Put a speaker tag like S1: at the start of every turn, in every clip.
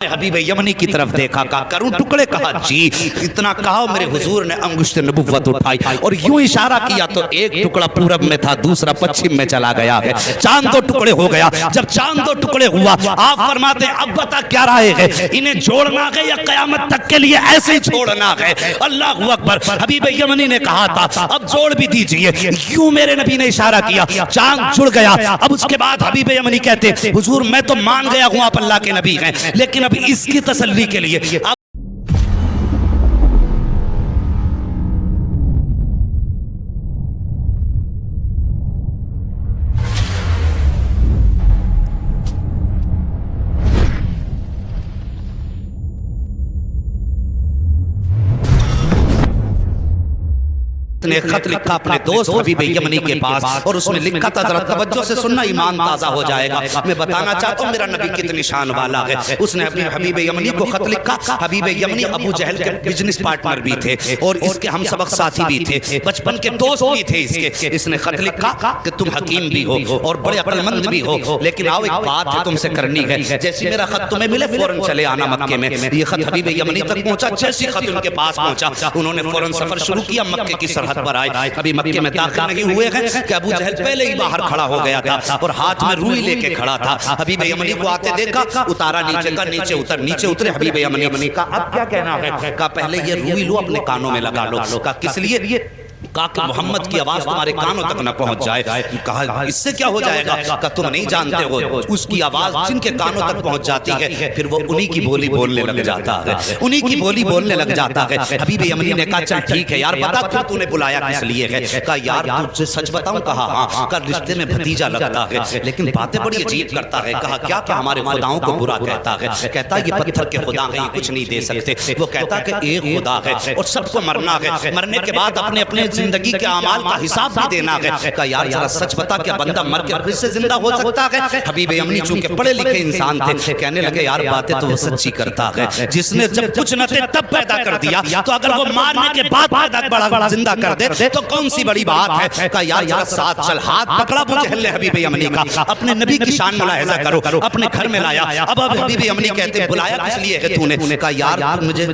S1: حبیب یمنی کی طرف دیکھا، کہا کروں ٹکڑے؟ کہا جی۔ اتنا کہا میرے حضور نے انگشت نبوت اٹھائی اور یوں اشارہ کیا تو ایک ٹکڑا پورب میں تھا، دوسرا پچھم میں چلا گیا ہے، چاند دو ٹکڑے ہو گیا۔ جب چاند دو ٹکڑے ہوا آپ فرماتے ہیں اب بتا کیا رائے ہے، انہیں جوڑنا ہے یا قیامت تک کے لیے ایسے ہی چھوڑنا ہے؟ اللہ اکبر۔ حبیب یمنی نے کہا تھا اب جوڑ بھی دیجئے، یوں میرے نبی نے اشارہ کیا، چاند جڑ گیا۔ اب اس کے بعد حبیب یمنی کہتے حضور میں تو مان گیا ہوں آپ اللہ کے نبی ہیں، لیکن اب اس کی تسلی کے لیے نے خط لکھا اپنے دوست حبیب یمنی کے پاس اور اس میں لکھا تھا، ذرا توجہ سے سننا ایمان تازہ ہو جائے گا۔ میں بتانا چاہتا ہوں میرا نبی کتنی شان والا ہے۔ اس نے اپنے حبیب یمنی کو خط لکھا۔ حبیب یمنی ابو جہل کے بزنس پارٹنر بھی تھے اور اس کے ہم سبق ساتھی بھی تھے، بچپن کے دوست بھی تھے اس کے۔ اس نے خط لکھا کہ تم حکیم بھی ہو اور بڑے عقل مند بھی ہو، لیکن آؤ ایک بات ہے تم سے کرنی ہے، جیسی میرا خط تمہیں ملے فوراً چلے آنا مکے میں۔ یہ خط حبیب یمنی تک پہنچا، جیسی خط ان کے پاس پہنچا انہوں نے فوراً سفر شروع کیا، مکے کی سرحد پر آئے۔ مکے میں داخل نہیں ہوئے ہیں کہ ابو جہل پہلے ہی باہر کھڑا ہو گیا تھا اور ہاتھ میں روئی لے کے کھڑا تھا۔ حبیب یمنی کو آتے دیکھا، اتارا نیچے کا، نیچے اتر، نیچے اترے حبیب یمنی کا اب کیا کہنا ہے؟ کہا پہلے یہ روئی لو اپنے کانوں میں لگا لو۔ کہا کس لیے؟ کہا کہ محمد کی آواز تمہارے کانوں تک نہ پہنچ جائے۔ کہا اس سے کیا ہو جائے گا؟ کہا تم نہیں جانتے ہو اس کی آواز جن کے کانوں تک پہنچ جاتی ہے پھر وہ انہی کی بولی بولنے لگ جاتا ہے، انہی کی بولی بولنے لگ جاتا ہے۔ حبیب یمنی نے کہا چل ٹھیک ہے یار بتا پھر تو نے بلایا کس لیے ہے؟ کہا یار تجھ سے سچ بتاؤں؟ کہا ہاں۔ کہا رشتے میں بھتیجا لگتا ہے لیکن باتیں بڑی عجیب کرتا ہے۔ کہا کیا؟ کہ ہمارے خداؤں کو برا کہتا ہے، کہتا یہ پتھر کے خدا ہیں، یہ کچھ نہیں دے سکتے۔ وہ کہتا کہ ایک خدا ہے اور سب کو مرنا ہے، مرنے کے بعد اپنے اپنے زندگی کے اعمال کا حساب بھی دینا ہے۔ کہا یار ذرا سچ بتا کیا بندہ مر کے پھر سے زندہ ہو سکتا ہے؟ حبیب یمنی چونکہ پڑھے لکھے انسان تھے کہنے لگے یار باتیں تو وہ سچی کرتا ہے، جس نے جب کچھ نہ تھے تب پیدا کر دیا تو اگر وہ مارنے کے بعد پیدا بڑا زندہ کر دے تو کون سی بڑی بات ہے؟ کہا یار ذرا ساتھ چل۔ ہاتھ پکڑا ابو جہل نے حبیب یمنی کا، اپنے نبی کی شان ملاحظہ کرو، اپنے گھر میں لایا۔ اب حبیب یمنی کہتے بلایا کس لیے ہے تو نے؟ کہا یار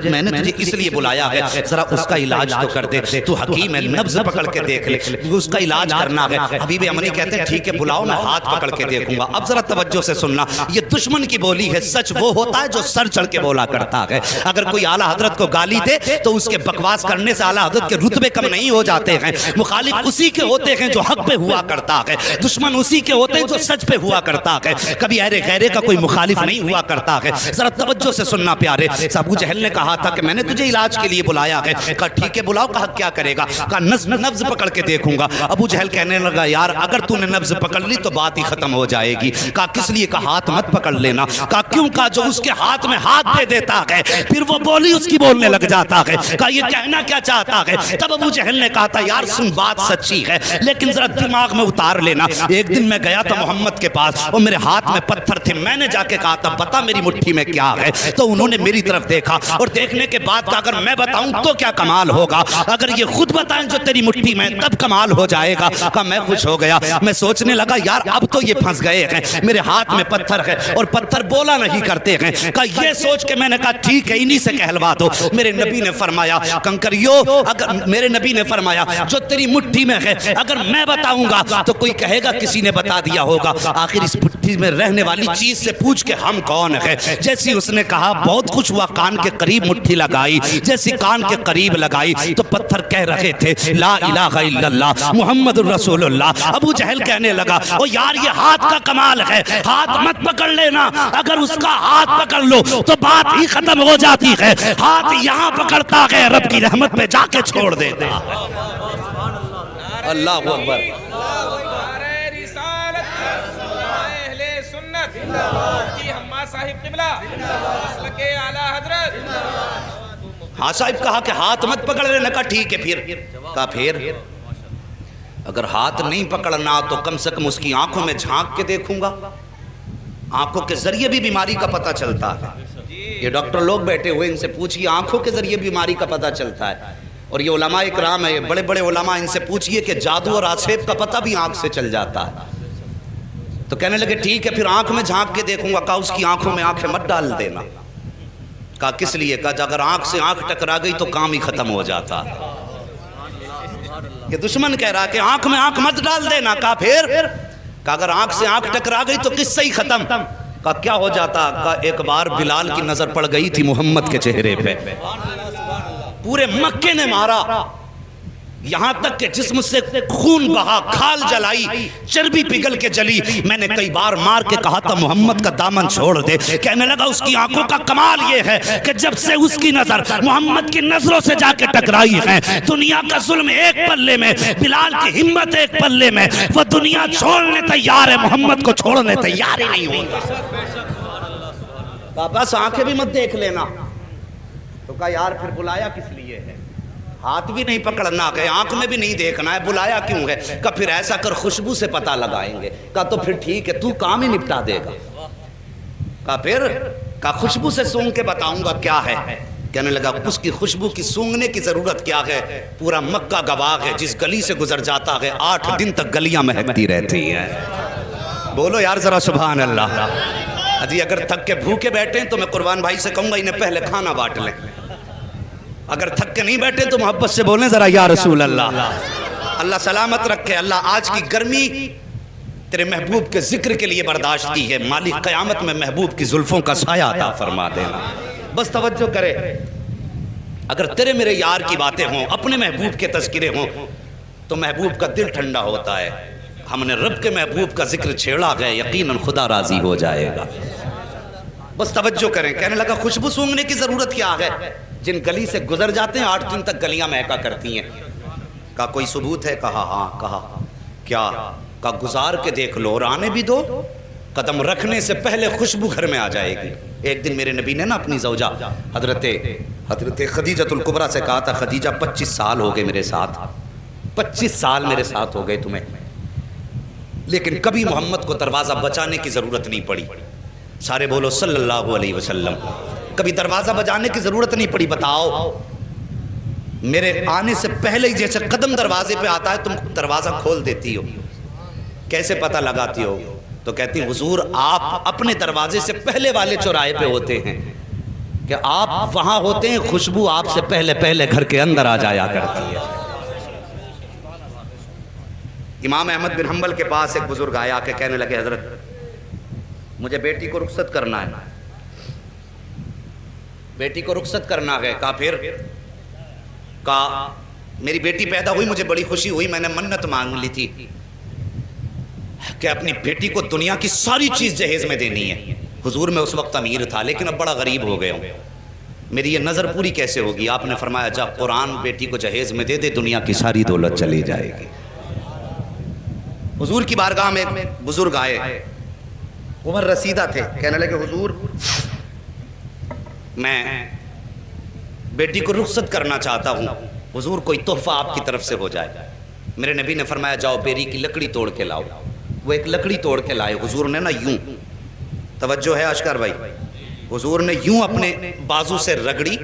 S1: میں نے تجھے اس لیے بلایا ہے ذرا اس کا علاج تو کر دے، تو حکیم ہے نبض پکڑ کے دیکھ لے، اس کا علاج کرنا ہے۔ حبیب یمنی کہتے ہیں ٹھیک ہے بلاؤ میں ہاتھ پکڑ کے دیکھوں گا۔ اب ذرا توجہ سے سننا، یہ دشمن کی بولی ہے، سچ وہ ہوتا ہے جو سر چڑھ کے بولا کرتا ہے۔ اگر کوئی اعلیٰ حضرت کو گالی دے تو اس کے بکواس کرنے سے اعلیٰ حضرت کے رتبے کم نہیں ہو جاتے ہیں۔ مخالف اسی کے ہوتے ہیں جو حق پہ ہوا کرتا ہے، دشمن اسی کے ہوتے ہیں جو سچ پہ ہوا کرتا ہے، کبھی اہل غیرے کا کوئی مخالف نہیں ہوا کرتا ہے۔ ذرا توجہ سے سننا پیارے۔ ابو جہل نے کہا تھا کہ میں نے تجھے علاج کے لیے بلایا ہے۔ کہا ٹھیک ہے بلاؤ۔ کہا کیا کرے گا؟ کہا نبض پکڑ کے دیکھوں گا۔ ابو جہل کہنے لگا یار اگر تو نے نبض پکڑ لی تو بات ہی ختم ہو جائے گی۔ کہا کس لیے؟ کہا ہاتھ مت پکڑ لینا۔ کہا کیوں؟ کہا جو اس کے ہاتھ میں ہاتھ دے دیتا ہے پھر وہ بولی اس کی بولنے لگ جاتا ہے۔ کہا یہ کہنا کیا چاہتا ہے؟ تب ابو جہل نے کہا تھا یار سن بات سچی ہے لیکن ذرا دماغ میں اتار لینا۔ ایک دن میں گیا تھا محمد کے پاس اور میرے ہاتھ میں پتھر تھے، میں نے جا کے کہا تھا بتا میری مٹھی میں کیا ہے؟ تو انہوں نے میری طرف دیکھا اور دیکھنے کے بعد کہا اگر میں بتاؤں تو کیا کمال ہوگا، اگر یہ خود بتائیں جو تیری مٹھی میں تب کمال ہو جائے گا۔ کہا میں خوش ہو گیا، میں سوچنے لگا یار اب تو یہ پھنس گئے ہیں، میرے ہاتھ میں پتھر ہے اور پتھر بولا نہیں کرتے ہیں۔ کہا یہ سوچ کے میں نے کہا ٹھیک ہے انہی سے کہلوا دو۔ میرے نبی نے فرمایا کنکریو، اگر میرے نبی نے فرمایا جو تیری مٹھی میں ہے اگر میں بتاؤں گا تو کوئی کہے گا کسی نے بتا دیا ہوگا، آخر اس مٹھی میں رہنے والی چیز سے پوچھ کے ہم کون ہے۔ جیسی اس نے کہا بہت خوش ہوا، کان کے قریب مٹھی لگائی، جیسی کان کے قریب لگائی تو پتھر کہہ رہے تھے لا الہ الا اللہ محمد الرسول اللہ۔ ابو جہل کہنے لگا او یار یہ ہاتھ کا کمال ہے، ہاتھ مت پکڑ لینا، اگر اس کا ہاتھ پکڑ لو تو بات ہی ختم ہو جاتی ہے، ہاتھ یہاں پکڑتا ہے رب کی رحمت پہ جا کے چھوڑ دیتا۔ اللہ اکبر۔ ہاں صاحب کہا کہ ہاتھ مت پکڑ لینا۔ کہا ٹھیک ہے پھر؟ کہا پھر اگر ہاتھ نہیں پکڑنا تو کم سے کم اس کی آنکھوں میں جھانک کے دیکھوں گا، آنکھوں کے ذریعے بھی بیماری کا پتہ چلتا ہے۔ یہ ڈاکٹر لوگ بیٹھے ہوئے ان سے پوچھئے آنکھوں کے ذریعے بیماری کا پتہ چلتا ہے، اور یہ علماء اکرام ہے بڑے بڑے علماء، ان سے پوچھئے کہ جادو اور آسیب کا پتہ بھی آنکھ سے چل جاتا ہے۔ تو کہنے لگے ٹھیک ہے پھر آنکھ میں جھانک کے دیکھوں گا۔ کہا اس کی آنکھوں میں آنکھیں مت ڈال دینا، کہا کس لیے؟ کہا اگر آنکھ سے آنکھ ٹکرا گئی تو کام ہی ختم ہو جاتا. یہ دشمن کہہ رہا کہ آنکھ میں آنکھ مت ڈال دینا. کہا پھر؟ کہا اگر آنکھ سے آنکھ ٹکرا گئی تو قصہ ہی ختم. کہا کیا ہو جاتا؟ کہا ایک بار بلال کی نظر پڑ گئی تھی محمد کے چہرے پہ. پورے مکے نے مارا، یہاں تک کہ جسم سے خون بہا، کھال جلائی، چربی پگھل کے جلی. میں نے کئی بار مار کے کہا تھا محمد کا دامن چھوڑ دے. کہنے لگا اس کی آنکھوں کا کمال یہ ہے کہ جب سے اس کی نظر محمد کی نظروں سے جا کے ٹکرائی ہے، دنیا کا ظلم ایک پلے میں، بلال کی ہمت ایک پلے میں، وہ دنیا چھوڑنے تیار ہے، محمد کو چھوڑنے تیار ہی نہیں ہوگا. بس آنکھیں بھی مت دیکھ لینا. تو کہا یار پھر بلایا کس لیے ہے؟ ہاتھ بھی نہیں پکڑنا ہے، آنکھ میں بھی نہیں دیکھنا ہے، بلایا کیوں ہے؟ کہا پھر ایسا کر خوشبو سے پتہ لگائیں گے. کہا تو پھر ٹھیک ہے، تو کام ہی نپٹا دے گا. کہا پھر؟ کہا خوشبو سے سونگ کے بتاؤں گا کیا ہے. کہنے لگا اس کی خوشبو کی سونگنے کی ضرورت کیا ہے؟ پورا مکہ گواہ ہے، جس گلی سے گزر جاتا ہے 8 دن تک گلیاں مہکتی رہتی ہیں. بولو یار ذرا سبحان اللہ. جی اگر تھک کے بھوکے بیٹھیں تو میں قربان بھائی سے کہوں گا انہیں پہلے کھانا بانٹ لیں. اگر تھک کے نہیں بیٹھے تو محبت سے بولیں ذرا یا رسول اللہ. اللہ سلامت رکھے. اللہ آج کی گرمی تیرے محبوب کے ذکر کے لیے برداشت کی ہے. مالک قیامت میں محبوب کی زلفوں کا سایہ عطا فرما دینا. بس توجہ کرے، اگر تیرے میرے یار کی باتیں ہوں، اپنے محبوب کے تذکرے ہوں تو محبوب کا دل ٹھنڈا ہوتا ہے. ہم نے رب کے محبوب کا ذکر چھیڑا گئے، یقیناً خدا راضی ہو جائے گا. بس توجہ کریں. کہنے لگا خوشبو سونگنے کی ضرورت کیا ہے؟ جن گلی سے گزر جاتے ہیں 8 دن تک گلیاں مہکا کرتی ہیں. کہا کوئی ثبوت ہے؟ کہا ہاں. کہا کیا؟ کہا گزار کے دیکھ لو اور آنے بھی دو، قدم رکھنے سے پہلے خوشبو گھر میں آ جائے گی. ایک دن میرے نبی نے نا اپنی زوجہ حضرت خدیجۃ الکبریٰ سے کہا تھا خدیجہ 25 سال ہو گئے میرے ساتھ، 25 سال میرے ساتھ ہو گئے تمہیں، لیکن کبھی محمد کو دروازہ بچانے کی ضرورت نہیں پڑی. سارے بولو صلی اللہ علیہ وسلم. کبھی دروازہ بجانے کی ضرورت نہیں پڑی. بتاؤ میرے آنے سے پہلے ہی جیسے قدم دروازے پہ آتا ہے تم دروازہ کھول دیتی ہو. کیسے پتہ لگاتی ہو؟ تو کہتی حضور آپ اپنے دروازے سے پہلے والے چوراہے پہ ہوتے ہیں کہ آپ وہاں ہوتے ہیں، خوشبو آپ سے پہلے گھر کے اندر آ جایا کرتی ہے. امام احمد بن حنبل کے پاس ایک بزرگ آیا کہ کہنے لگے حضرت مجھے بیٹی کو رخصت کرنا ہے. بیٹی کو رخصت کرنا ہے. کہا پھر؟ کہا میری بیٹی پیدا ہوئی، مجھے بڑی خوشی ہوئی، میں نے منت مانگ لی تھی کہ اپنی بیٹی کو دنیا کی ساری چیز جہیز میں دینی ہے. حضور میں اس وقت امیر تھا لیکن اب بڑا غریب ہو گیا ہوں، میری یہ نظر پوری کیسے ہوگی؟ آپ نے فرمایا جا قرآن بیٹی کو جہیز میں دے دے، دنیا کی ساری دولت چلی جائے گی. حضور کی بارگاہ میں بزرگ آئے، عمر رسیدہ تھے. کہنے لگے حضور میں بیٹی کو رخصت کرنا چاہتا ہوں، حضور کوئی تحفہ آپ کی طرف سے ہو جائے. میرے نبی نے فرمایا جاؤ بیری کی لکڑی توڑ کے لاؤ. وہ ایک لکڑی توڑ کے لائے. حضور نے نا یوں، توجہ ہے اشکر بھائی، حضور نے یوں اپنے بازو سے رگڑی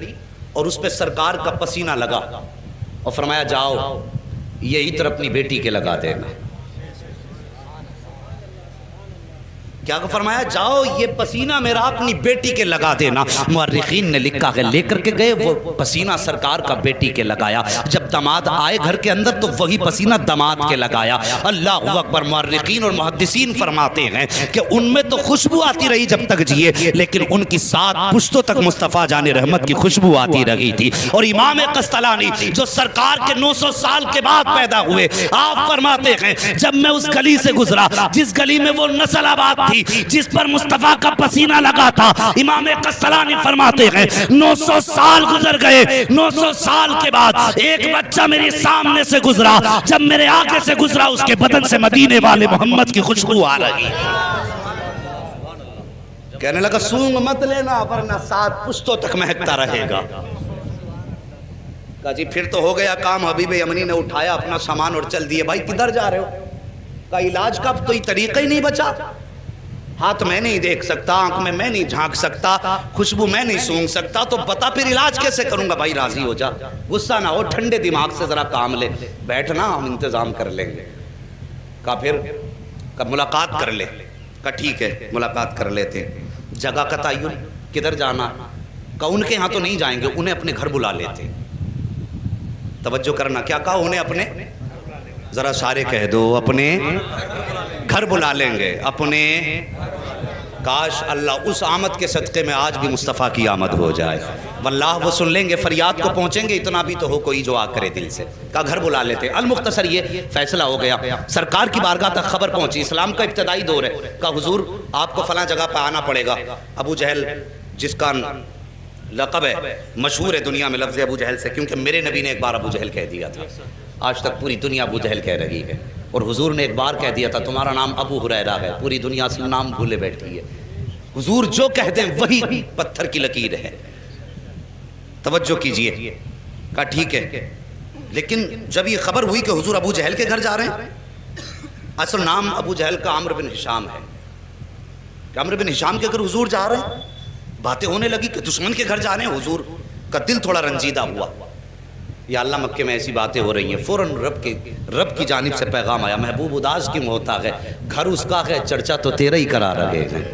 S1: اور اس پہ سرکار کا پسینہ لگا اور فرمایا جاؤ یہ عطر اپنی بیٹی کے لگا دینا. کیا فرمایا؟ جاؤ یہ پسینہ میرا اپنی بیٹی کے لگا دینا. مورخین نے لکھا ہے لے کر کے گئے وہ پسینہ سرکار کا بیٹی کے لگایا. جب داماد آئے گھر کے اندر تو وہی پسینہ داماد کے لگایا. اللہ اکبر. مورخین اور محدثین فرماتے ہیں کہ ان میں تو خوشبو آتی رہی جب تک جیے، لیکن ان کی 7 پشتوں تک مصطفیٰ جان رحمت کی خوشبو آتی رہی تھی. اور امام قسطلانی جو سرکار کے 900 سال کے بعد پیدا ہوئے، آپ فرماتے ہیں جب میں اس گلی سے گزرا جس گلی میں وہ نسل آباد جس پر مصطفیٰ کا پسینہ لگا تھا، امام قسطلانی فرماتے ہیں 900 سال گزر گئے، 900 سال کے بعد ایک بچہ میرے سامنے سے گزرا، جب میرے آگے سے گزرا اس کے بدن سے مدینے والے محمد کی خوشبو آ رہی. کہنے لگا سونگ مت لینا ورنہ 7 پشتوں تک مہکتا رہے گا. کہا جی پھر تو ہو گیا کام. حبیب یمنی نے اٹھایا اپنا سامان اور چل دیے. بھائی کدھر جا رہے ہو؟ کہا علاج کا تو طریقہ ہی نہیں بچا. ہاتھ میں نہیں دیکھ سکتا، آنکھ میں نہیں جھانک سکتا، خوشبو میں نہیں سونگ سکتا، تو بتا پھر علاج کیسے کروں گا؟ بھائی راضی ہو جا، غصہ نہ ہو، ٹھنڈے دماغ سے ذرا کام لے، بیٹھنا ہم انتظام کر لیں گے. کہا پھر؟ کہا ملاقات کر لے. کہا ٹھیک ہے ملاقات کر لیتے. جگہ کا تعین، کدھر جانا؟ کہا ان کے ہاں تو نہیں جائیں گے, انہیں اپنے گھر بلا لیتے. توجہ کرنا, کیا کہا انہیں اپنے, ذرا سارے کہہ دو, اپنے گھر بلا لیں گے, اپنے. کاش اللہ اس آمد کے صدقے میں آج بھی مصطفیٰ کی آمد ہو جائے. واللہ وہ سن لیں گے, فریاد کو پہنچیں گے, اتنا بھی تو ہو کوئی جو آ کرے دل سے. کہا گھر بلا لیتے. المختصر یہ فیصلہ ہو گیا, سرکار کی بارگاہ تک خبر پہنچی, اسلام کا ابتدائی دور ہے. کہا حضور آپ کو فلاں جگہ پہ آنا پڑے گا. ابو جہل جس کا لقب ہے, مشہور ہے دنیا میں لفظ ابو جہل سے, کیونکہ میرے نبی نے ایک بار ابو جہل کہہ دیا تھا, آج تک پوری دنیا ابو جہل کہہ رہی ہے. اور حضور نے ایک بار کہہ دیا تھا تمہارا نام ابو ہریرہ ہے, پوری دنیا سے نام بھولے بیٹھی ہے. حضور جو کہتے ہیں وہی پتھر کی لکیر ہے. توجہ کیجئے. کہا ٹھیک ہے, لیکن جب یہ خبر ہوئی کہ حضور ابو جہل کے گھر جا رہے ہیں, اصل نام ابو جہل کا عمرو بن ہشام ہے, کہ عمرو بن ہشام کے گھر حضور جا رہے ہیں. باتیں ہونے لگی کہ دشمن کے گھر جا رہے ہیں. حضور کا دل تھوڑا رنجیدہ ہوا, یا اللہ مکے میں ایسی باتیں ہو رہی ہیں. فوراً رب کی جانب سے پیغام آیا, محبوب اداس کیوں ہوتا ہے, گھر اس کا ہے چرچا تو تیرا ہی کرا رہے ہیں.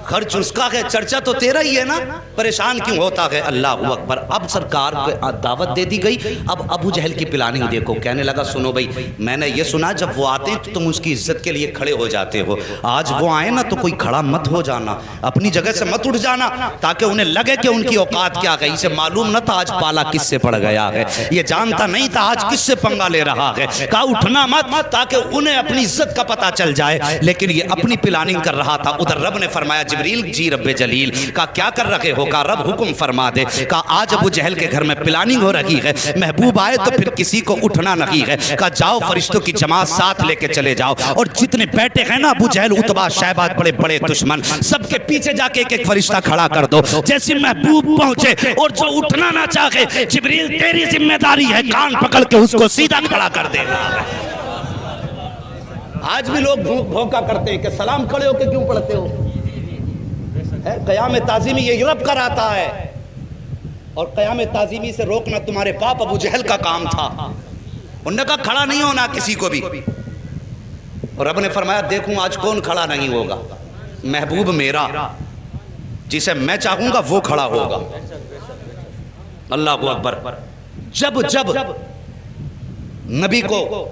S1: خرچ اس کا ہے چرچا تو تیرا ہی ہے نا, پریشان کیوں ہوتا ہے. اللہ اکبر. اب سرکار کو دعوت دے دی گئی. اب ابو جہل کی پلاننگ دیکھو. کہنے لگا سنو بھائی, میں نے یہ سنا جب وہ آتے ہیں تو تم اس کی عزت کے لیے کھڑے ہو جاتے ہو. آج وہ آئے نا تو کوئی کھڑا مت ہو جانا, اپنی جگہ سے مت اٹھ جانا, تاکہ انہیں لگے کہ ان کی اوقات کیا ہے. اسے معلوم نہ تھا آج پالا کس سے پڑ گیا ہے, یہ جانتا نہیں تھا آج کس سے پنگا لے رہا ہے. کہا اٹھنا مت, تاکہ انہیں اپنی عزت کا پتہ چل جائے. لیکن یہ اپنی پلاننگ کر رہا تھا. ادھر رب نے فرمایا جبریل جی رب جلیل. کہا کیا کر رہے ہو. کہا رب حکم فرما دے. کہا آج ابو جہل کے گھر میں پلاننگ ہو رہی ہے, محبوب آئے تو پھر کسی کو اٹھنا نہیں ہے. کہا جاؤ فرشتوں کی جماعت ساتھ لے کے چلے جاؤ, اور جتنے بیٹے ہیں نا ابو جہل عتبہ شیبہ بڑے بڑے دشمن, سب کے پیچھے جا کے ایک ایک فرشتہ کھڑا کر دو. جیسے محبوب پہنچے اور جو اٹھنا نہ چاہے, جبریل تیری ذمہ داری ہے کان پکڑ کے اس کو سیدھا کھڑا کر دینا. آج بھی لوگ بھوکا کرتے ہیں کہ سلام کھڑے ہو کے کیوں پڑھتے ہو. قیام تعظیمی یہ رب کراتا ہے, اور قیام تعظیمی سے روکنا تمہارے باپ ابو جہل کا کام تھا. انہوں نے کہا کھڑا نہیں ہونا کسی کو بھی. اور رب نے فرمایا دیکھوں آج کون کھڑا نہیں ہوگا. محبوب میرا جسے میں چاہوں گا وہ کھڑا ہوگا. اللہ اکبر. جب نبی کو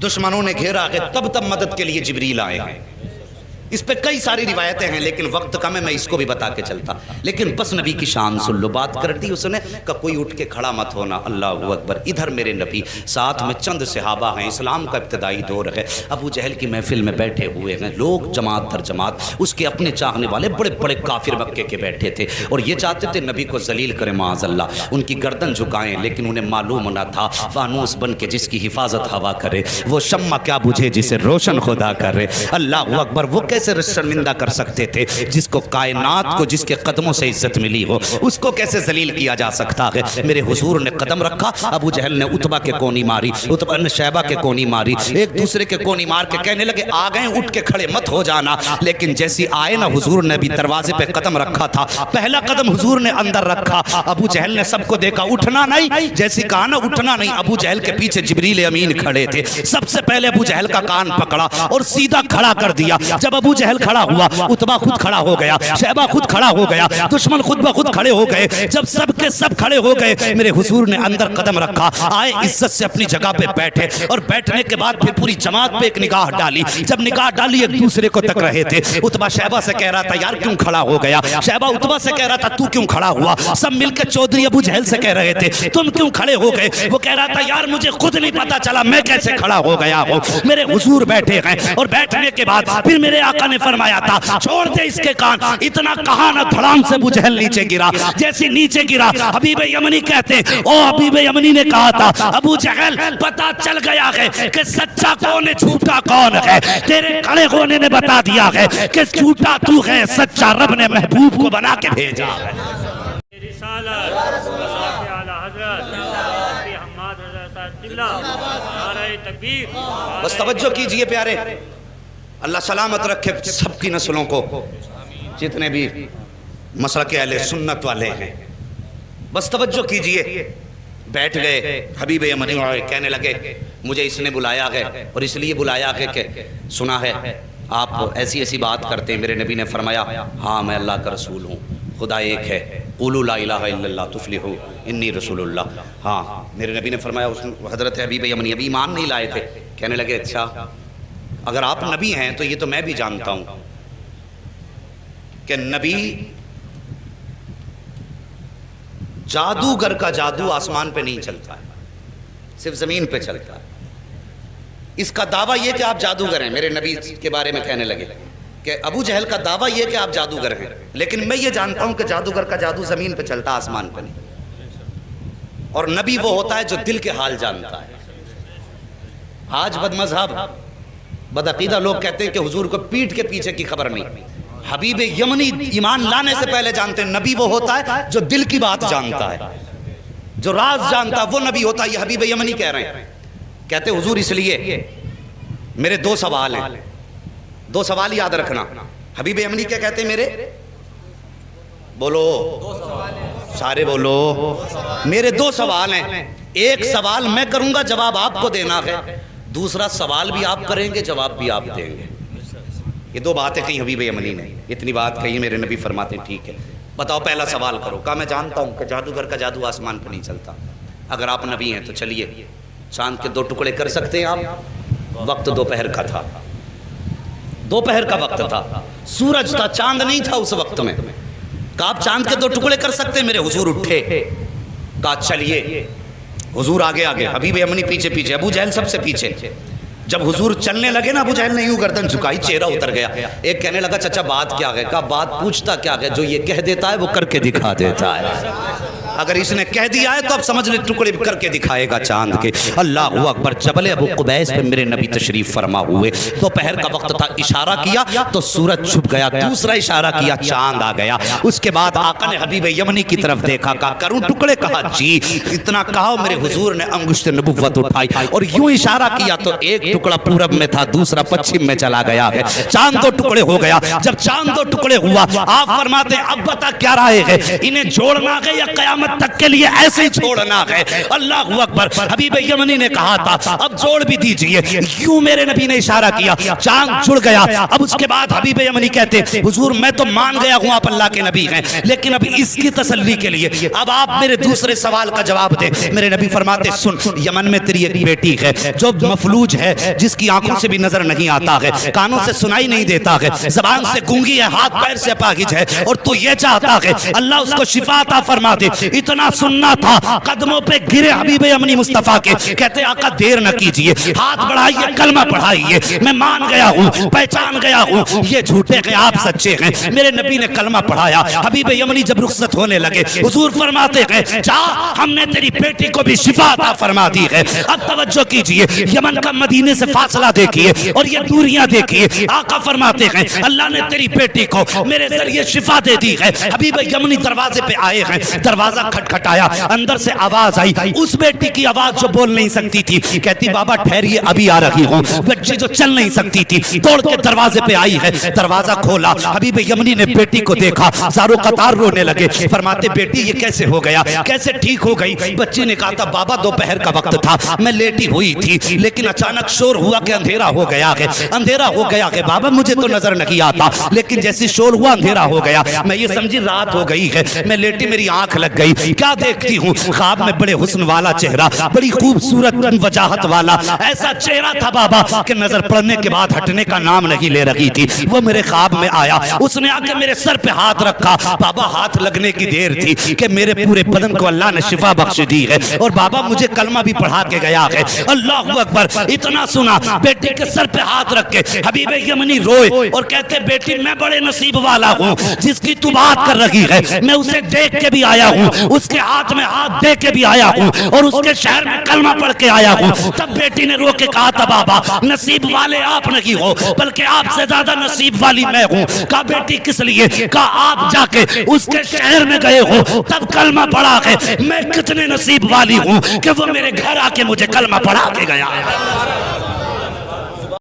S1: دشمنوں نے گھیرا ہے تب مدد کے لیے جبریل آئے ہیں. اس پہ کئی ساری روایتیں ہیں, لیکن وقت کم ہے, میں اس کو بھی بتا کے چلتا. لیکن بس نبی کی شان سن لو. بات کر دی اس نے کہ کوئی اٹھ کے کھڑا مت ہونا. اللہ اکبر. ادھر میرے نبی, ساتھ میں چند صحابہ ہیں, اسلام کا ابتدائی دور ہے. ابو جہل کی محفل میں بیٹھے ہوئے ہیں لوگ, جماعت در جماعت. اس کے اپنے چاہنے والے بڑے بڑے کافر مکے کے بیٹھے تھے, اور یہ چاہتے تھے نبی کو ذلیل کریں معاذ اللہ, ان کی گردن جھکائیں. لیکن انہیں معلوم نہ تھا فانوس بن کے جس کی حفاظت ہوا کرے, وہ شمع کیا بجھے جسے روشن خدا کرے. اللہ اکبر. وہ کیسے شرمندہ کر سکتے تھے جس کو کائنات کو جس کے قدموں سے عزت ملی ہو, اس کو کیسے ذلیل کیا جا سکتا ہے. میرے حضور نے قدم رکھا, ابو جہل نے عتبہ کے کونی ماری, عتبہ نے شیبہ کے کونی ماری, ایک دوسرے کے کونی مار کے کہنے لگے آ گئے اٹھ کے کھڑے مت ہو جانا. لیکن جیسی آئے نا, حضور نے بھی دروازے پہ قدم رکھا تھا, پہلا قدم حضور نے اندر رکھا. ابو جہل نے سب کو دیکھا, اٹھنا نہیں. جیسی کہا نا اٹھنا نہیں, ابو جہل کے پیچھے جبریل امین کھڑے تھے. سب سے پہلے ابو جہل کا کان پکڑا اور سیدھا کھڑا کر دیا. جب ابو جہل کھڑا ہوا, عتبہ خود کھڑا ہو گیا, شیبہ خود کھڑا ہو گیا, دشمن خود بخود کھڑے ہو گئے. جب سب کے سب کھڑے ہو گئے, میرے حضور نے اندر قدم رکھا, آئے عزت سے اپنی جگہ پہ بیٹھے, اور بیٹھنے کے بعد پھر پوری جماعت پہ ایک نگاہ ڈالی. جب نگاہ ڈالی ایک دوسرے کو تک رہے تھے. عتبہ شیبہ سے کہہ رہا تھا یار کیوں کھڑا ہو گیا, شیبہ عتبہ سے کہہ رہا تھا تو کیوں کھڑا ہوا. سب مل کے چودھری ابو جہل سے کہہ رہے تھے تم کیوں کھڑے ہو گئے. وہ کہہ رہا تھا یار مجھے خود نہیں پتا چلا میں کیسے کھڑا ہو گیا ہوں. میرے حضور بیٹھے ہیں, اور بیٹھنے کے بعد پھر میرے آقا نے فرمایا تھا چھوڑ دے اس کے کان. اتنا کہا نہ دھڑام سے ابو جہل نیچے گرا. جیسے نیچے گرا, حبیب یمنی کہتے ہیں او حبیب یمنی نے کہا تھا ابو جہل پتا چل گیا ہے کہ سچا کون ہے جھوٹا کون ہے. تیرے کھڑے ہونے نے بتا دیا ہے کہ جھوٹا تو ہے, سچا رب نے محبوب کو بنا کے بھیجا ہے. بس توجہ کیجئے پیارے, اللہ سلامت رکھے سب کی نسلوں کو, جتنے بھی مسلک اہل سنت والے ہیں. بس توجہ کیجئے. بیٹھ گئے, حبیب یمنی کہنے لگے مجھے اس نے بلایا ہے, اور اس لیے بلایا ہے کہ سنا ہے آپ ایسی ایسی بات کرتے ہیں. میرے نبی نے فرمایا ہاں میں اللہ کا رسول ہوں. خدا ایک ہے، قولوا لا الہ الا اللہ تفلحوا انی رسول اللہ۔ ہاں میرے نبی نے فرمایا، حضرت حبیب یمنی ابھی ایمان نہیں لائے تھے، کہنے لگے اچھا اگر آپ نبی ہیں تو یہ تو میں بھی جانتا ہوں کہ نبی جادوگر کا جادو آسمان پہ نہیں چلتا ہے، صرف زمین پہ چلتا ہے۔ اس کا دعویٰ یہ کہ آپ جادوگر ہیں، میرے نبی کے بارے میں کہنے لگے کہ ابو جہل کا دعویٰ یہ کہ آپ جادوگر ہیں، لیکن میں یہ جانتا ہوں کہ جادوگر کا جادو زمین پہ چلتا ہے، آسمان پہ نہیں۔ اور نبی وہ ہوتا ہے جو دل کے حال جانتا ہے۔ آج بد مذہب بدعقیدہ لوگ کہتے ہیں کہ حضور کو پیٹھ کے پیچھے کی خبر نہیں۔ حبیب یمنی ایمان لانے سے پہلے جانتے ہیں نبی وہ ہوتا ہے جو دل کی بات جانتا ہے، جو راز جانتا ہے، وہ نبی ہوتا ہے۔ یہ حبیب یمنی کہہ رہے ہیں، کہتے ہیں حضور اس لیے میرے دو سوال ہیں، دو سوال یاد رکھنا۔ حبیب یمنی کیا کہتے ہیں؟ میرے بولو سارے بولو، میرے دو سوال ہیں، ایک سوال میں کروں گا جواب آپ کو دینا ہے، دوسرا سوال بھی آپ کریں گے جواب بھی آپ دیں گے۔ یہ دو باتیں کہیں حبیب یمنی نے، اتنی بات کہی، میرے نبی فرماتے ہیں ٹھیک ہے بتاؤ پہلا سوال کرو۔ کہا میں جانتا ہوں کہ جادوگر کا جادو آسمان پہ نہیں چلتا، اگر آپ نبی ہیں تو چلیے چاند کے دو ٹکڑے کر سکتے ہیں آپ؟ وقت دوپہر کا تھا، دوپہر کا وقت تھا، سورج تھا، چاند نہیں تھا اس وقت میں۔ کہا آپ چاند کے دو ٹکڑے کر سکتے ہیں؟ میرے حضور اٹھے، کہا چلیے۔ حضور آگے آگے، حبیب یمنی پیچھے پیچھے، ابو جہل سب سے پیچھے۔ جب حضور چلنے لگے نا، ابو جہل نے یوں گردن جھکائی، چہرہ اتر گیا۔ ایک کہنے لگا چچا بات کیا ہے؟ کہا بات پوچھتا کیا ہے، جو یہ کہہ دیتا ہے وہ کر کے دکھا دیتا ہے۔ اگر اس نے کہہ دیا ہے تو اب سمجھ لے ٹکڑے کر کے دکھائے گا چاند کے۔ اللہ اکبر۔ جبل ابو قبیس پہ میرے نبی تشریف فرما ہوئے، دوپہر کا وقت تھا، اشارہ کیا تو سورج چھپ گیا، دوسرا اشارہ کیا چاند آ گیا۔ اس کے بعد آقا نے حبیب یمنی کی طرف دیکھا، کہا کروں ٹکڑے؟ کہا جی۔ اتنا کہا میرے حضور نے انگشت نبوت اٹھائی اور یوں اشارہ کیا تو ایک ٹکڑا پورب میں تھا، دوسرا پچھم میں چلا گیا ہے، چاند دو ٹکڑے ہو گیا۔ جب چاند دو ٹکڑے ہوا، آپ فرماتے ہیں اب بتا کیا رائے ہے، انہیں جوڑنا ہے یا قیامت تک کے لیے ایسے ہی چھوڑنا ہے؟ اللہ اکبر۔ حبیب یمنی نے کہا تھا اب جوڑ بھی دیجئے، یوں میرے نبی نے اشارہ کیا، چاند جڑ گیا۔ اب اس کے بعد حبیب یمنی کہتے حضور میں تو مان گیا ہوں آپ اللہ کے نبی ہیں، لیکن اب اس کی تسلی کے لیے اب آپ میرے دوسرے سوال کا جواب دیں۔ میرے نبی فرماتے سن، یمن میں تیری ایک بیٹی ہے جو مفلوج ہے، جس کی آنکھوں سے بھی نظر نہیں آتا ہے، کانوں سے سنائی نہیں دیتا ہے، زبان سے گونگی ہے، ہاتھ پیر سے اپاہج ہے، اور تو یہ چاہتا ہے اللہ اس کو شفا عطا فرما دے۔ اتنا سننا تھا، قدموں پہ گرے حبیب یمنی مصطفیٰ کے، کہتے آقا دیر نہ کیجئے، ہاتھ بڑھائیے، کلمہ پڑھائیے، میں مان گیا ہوں، پہچان گیا ہوں یہ جھوٹے ہیں آپ سچے ہیں۔ میرے نبی نے کلمہ پڑھایا۔ حبیب یمنی جب رخصت ہونے لگے، حضور فرماتے ہیں جا، ہم نے تیری بیٹی کو بھی شفا عطا فرما دی ہے۔ اب توجہ کیجئے، یمن کا مدینے سے فاصلہ دیکھیے اور یہ دوریاں دیکھیے۔ آقا فرماتے ہیں اللہ نے تیری بیٹی کو میرے ذریعے شفا دے دی ہے۔ حبیب یمنی دروازے پہ آئے ہیں، دروازہ کھٹکھٹایا، اندر سے آواز آئی، اس بیٹی کی آواز جو بول نہیں سکتی تھی، کہتی بابا ٹھہریے ابھی آ رہی ہوں۔ بچی جو چل نہیں سکتی تھی توڑ کے دروازے پہ آئی ہے، دروازہ کھولا، حبیب یمنی نے بیٹی کو دیکھا، زارو قطار رونے لگے۔ فرماتے بیٹی یہ کیسے ہو گیا، کیسے ٹھیک ہو گئی؟ بچی نے کہا تھا بابا دوپہر کا وقت تھا، میں لیٹی ہوئی تھی، لیکن اچانک شور ہوا کہ اندھیرا ہو گیا ہے، اندھیرا ہو گیا ہے بابا، مجھے تو نظر نہیں آتا، لیکن جیسی شور ہوا اندھیرا ہو گیا، میں یہ سمجھی رات ہو گئی ہے، میں لیٹی میری آنکھ لگ گئی، کیا دیکھتی ہوں خواب میں بڑے حسن والا چہرہ، بڑی خوبصورت وجاہت والا ایسا چہرہ تھا بابا کہ نظر پڑنے کے بعد ہٹنے کا نام نہیں لے رہی تھی۔ وہ میرے خواب میں آیا، اس نے آ کے میرے سر پہ ہاتھ رکھا، بابا ہاتھ لگنے کی دیر تھی کہ میرے پورے بدن کو اللہ نے شفا بخش دی ہے، اور بابا مجھے کلمہ بھی پڑھا کے گیا ہے۔ اللہ اکبر۔ اتنا سنا، بیٹی کے سر پہ ہاتھ رکھ کے حبیب یمنی روئے اور کہتے بیٹی میں بڑے نصیب والا ہوں، جس کی تو بات کر رہی ہے میں اسے دیکھ کے بھی آیا ہوں، اس کے ہاتھ میں ہاتھ دے کے بھی آیا ہوں، اور اس کے شہر میں کلمہ پڑھ کے آیا ہوں۔ تب بیٹی نے رو کے کہا تھا بابا نصیب والے آپ نہیں ہو، بلکہ آپ سے زیادہ نصیب والی میں ہوں۔ کہا بیٹی کس لیے؟ کہا آپ جا کے اس کے شہر میں گئے ہو، تب کلمہ پڑھا کے میں کتنے نصیب والی ہوں کہ وہ میرے گھر آ کے مجھے کلمہ پڑھا کے گیا۔